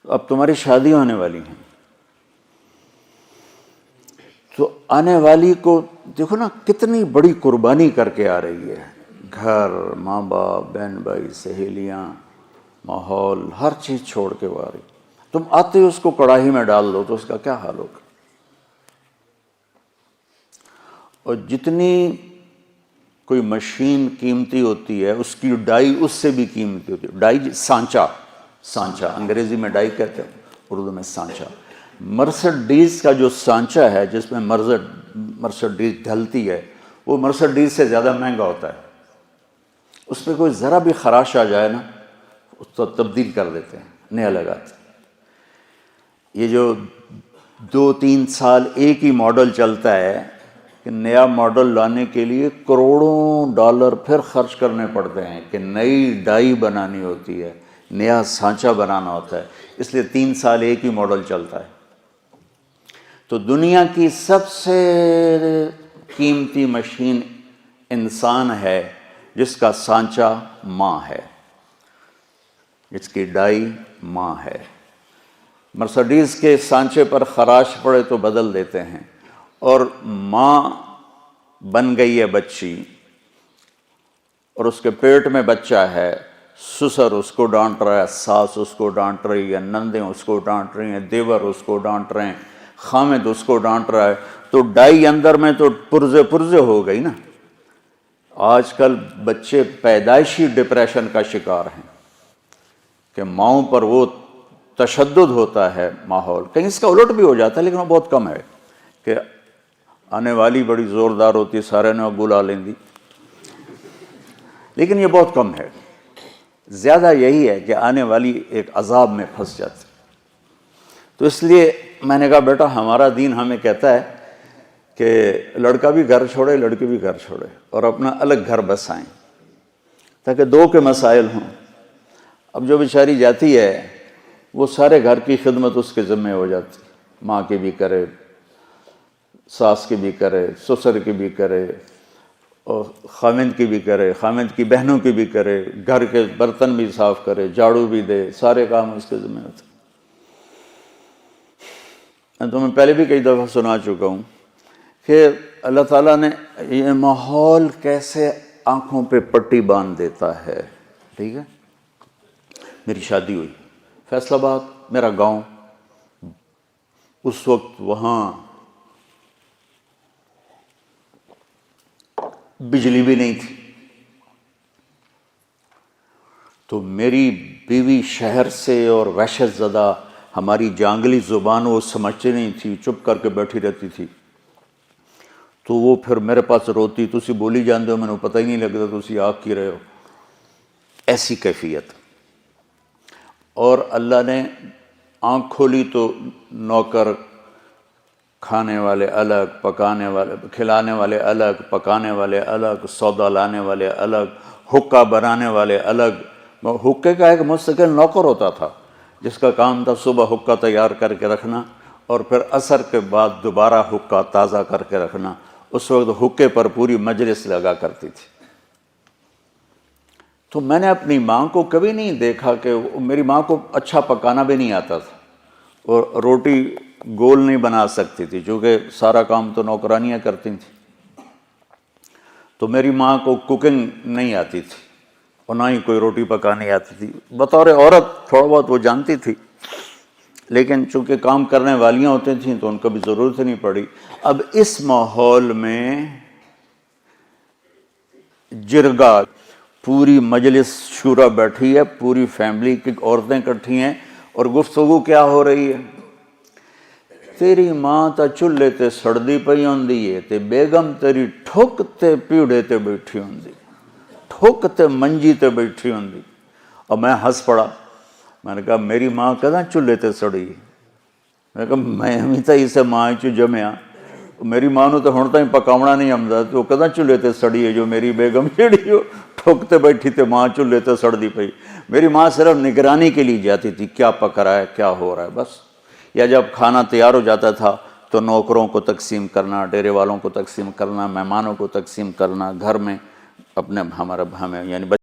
اب تمہاری شادی ہونے والی ہیں، تو آنے والی کو دیکھو نا کتنی بڑی قربانی کر کے آ رہی ہے، گھر، ماں باپ، بہن بھائی، سہیلیاں، ماحول، ہر چیز چھوڑ کے وہ آ رہی. تم آتے ہی اس کو کڑاہی میں ڈال دو تو اس کا کیا حال ہوگا. اور جتنی کوئی مشین قیمتی ہوتی ہے اس کی ڈائی اس سے بھی قیمتی ہوتی ہے. ڈائی سانچہ انگریزی میں ڈائی کہتے ہیں، اردو میں سانچہ. مرسڈیز کا جو سانچہ ہے جس میں مرسڈیز ڈھلتی ہے وہ مرسڈیز سے زیادہ مہنگا ہوتا ہے. اس پہ کوئی ذرا بھی خراش آ جائے نا اس کو تبدیل کر دیتے ہیں، نیا لگاتے ہیں. یہ جو 2-3 سال ایک ہی ماڈل چلتا ہے کہ نیا ماڈل لانے کے لیے کروڑوں ڈالر پھر خرچ کرنے پڑتے ہیں کہ نئی ڈائی بنانی ہوتی ہے، نیا سانچہ بنانا ہوتا ہے. اس لیے 3 سال ایک ہی ماڈل چلتا ہے. تو دنیا کی سب سے قیمتی مشین انسان ہے جس کا سانچہ ماں ہے، جس کی ڈائی ماں ہے. مرسڈیز کے سانچے پر خراش پڑے تو بدل دیتے ہیں، اور ماں بن گئی ہے بچی اور اس کے پیٹ میں بچہ ہے. سسر اس کو ڈانٹ رہا ہے، ساس اس کو ڈانٹ رہی ہے، نندیں اس کو ڈانٹ رہی ہیں، دیور اس کو ڈانٹ رہے ہیں، خامد اس کو ڈانٹ رہا ہے. تو ڈائی اندر میں تو پرزے ہو گئی نا. آج کل بچے پیدائشی ڈپریشن کا شکار ہیں کہ ماؤں پر وہ تشدد ہوتا ہے ماحول. کہیں اس کا الٹ بھی ہو جاتا ہے لیکن وہ بہت کم ہے کہ آنے والی بڑی زوردار ہوتی سارے نے بلا لیں دی، لیکن یہ بہت کم ہے. زیادہ یہی ہے کہ آنے والی ایک عذاب میں پھنس جاتی. تو اس لیے میں نے کہا بیٹا ہمارا دین ہمیں کہتا ہے کہ لڑکا بھی گھر چھوڑے لڑکی بھی گھر چھوڑے اور اپنا الگ گھر بسائیں تاکہ 2 کے مسائل ہوں. اب جو بیچاری جاتی ہے وہ سارے گھر کی خدمت اس کے ذمہ ہو جاتی، ماں کی بھی کرے، ساس کی بھی کرے، سسر کی بھی کرے، اور خامند کی بھی کرے، خامند کی بہنوں کی بھی کرے، گھر کے برتن بھی صاف کرے، جھاڑو بھی دے، سارے کام اس کے ذمہ ہوتے. میں تمہیں پہلے بھی کئی دفعہ سنا چکا ہوں کہ اللہ تعالیٰ نے یہ ماحول کیسے آنکھوں پہ پٹی باندھ دیتا ہے. ٹھیک ہے، میری شادی ہوئی فیصل آباد، میرا گاؤں. اس وقت وہاں بجلی بھی نہیں تھی، تو میری بیوی شہر سے اور وحشت زدہ ہماری جانگلی زبان وہ سمجھتی نہیں تھی، چپ کر کے بیٹھی رہتی تھی. تو وہ پھر میرے پاس روتی، تسی بولی جاندے ہو میں نے پتہ ہی نہیں لگتا تسی آگ کی رہے ہو. ایسی کیفیت. اور اللہ نے آنکھ کھولی تو نوکر، کھانے والے الگ، پکانے والے، کھلانے والے الگ، پکانے والے الگ، سودا لانے والے الگ، حقہ بنانے والے الگ. حقے کا ایک مستقل نوکر ہوتا تھا جس کا کام تھا صبح حقہ تیار کر کے رکھنا اور پھر عصر کے بعد دوبارہ حقہ تازہ کر کے رکھنا. اس وقت حقے پر پوری مجلس لگا کرتی تھی. تو میں نے اپنی ماں کو کبھی نہیں دیکھا کہ میری ماں کو اچھا پکانا بھی نہیں آتا تھا اور روٹی گول نہیں بنا سکتی تھی چونکہ سارا کام تو نوکرانیاں کرتی تھیں. تو میری ماں کو کوکنگ نہیں آتی تھی اور نہ ہی کوئی روٹی پکانی آتی تھی. بطور عورت تھوڑا بہت وہ جانتی تھی لیکن چونکہ کام کرنے والیاں ہوتی تھیں تو ان کو بھی ضرورت نہیں پڑی. اب اس ماحول میں جرگا، پوری مجلس شورا بیٹھی ہے، پوری فیملی کی عورتیں اکٹھی ہیں اور گفتگو کیا ہو رہی ہے؟ تیری ماں تا چولہے تے سڑدی پئی ہوندی ہے تے بیگم تیری ٹھک تے پیڑے تے بیٹھی ہوندی، ٹھک تے منجی تے بیٹھی ہوندی. اور میں ہنس پڑا. میں نے کہا میری ماں کداں چولہے تے سڑی؟ میں نے کہا میں ہمیں تا اسے ماں چو جمیا، میری ماں نو تو ہن تائیں پکاونا نہیں آمدا تو کداں چولہے تے سڑی ہے جو میری بیگم جیڑی ہو ٹھک تے بیٹھی تے ماں چولہے تے سڑدی پئی. میری ماں صرف نگرانی کے لیے جاتی تھی کیا پک رہا ہے کیا ہو رہا ہے بس. یا جب کھانا تیار ہو جاتا تھا تو نوکروں کو تقسیم کرنا، ڈیرے والوں کو تقسیم کرنا، مہمانوں کو تقسیم کرنا، گھر میں اپنے ہمیں یعنی